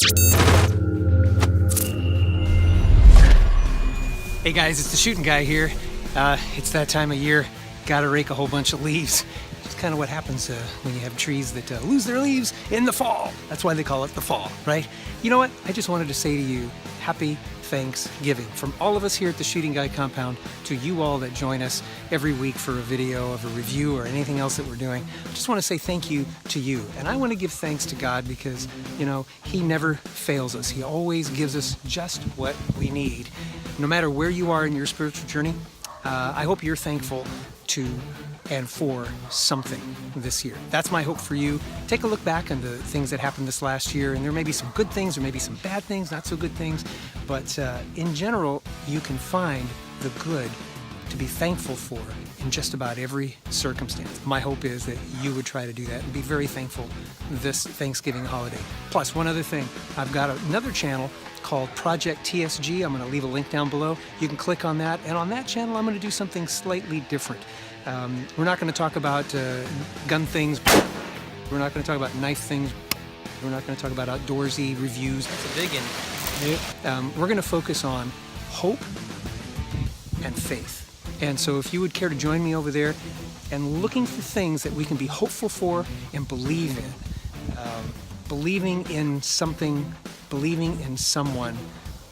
Hey guys, it's the shooting guy here. It's that time of year. Gotta rake a whole bunch of leaves. It's kind of what happens when you have trees that lose their leaves in the fall. That's why they call it the fall, right? You know what? I just wanted to say to you, happy Thanksgiving. From all of us here at the Shooting Guy compound to you all that join us every week for a video of a review or anything else that we're doing. I just want to say thank you to you. And I want to give thanks to God because, you know, He never fails us. He always gives us just what we need. No matter where you are in your spiritual journey, I hope you're thankful to and for something this year. That's my hope for you. Take a look back on the things that happened this last year, and there may be some good things, there may be some bad things, not so good things, but in general, you can find the good to be thankful for in just about every circumstance. My hope is that you would try to do that and be very thankful this Thanksgiving holiday. Plus, one other thing, I've got another channel called Project TSG. I'm going to leave a link down below. You can click on that, and on that channel, I'm going to do something slightly different. We're not going to talk about gun things. We're not going to talk about knife things. We're not going to talk about outdoorsy reviews. That's a big one. We're going to focus on hope and faith. And so if you would care to join me over there and looking for things that we can be hopeful for and believe in, believing in something, believing in someone,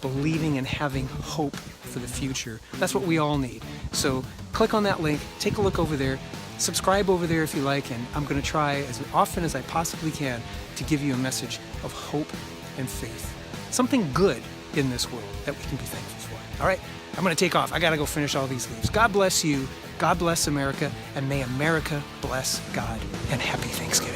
believing in having hope for the future. That's what we all need. So click on that link, take a look over there, subscribe over there if you like, and I'm going to try as often as I possibly can to give you a message of hope and faith. Something good in this world that we can be thankful for. All right, I'm going to take off. I got to go finish all these leaves. God bless you. God bless America, and may America bless God. And happy Thanksgiving.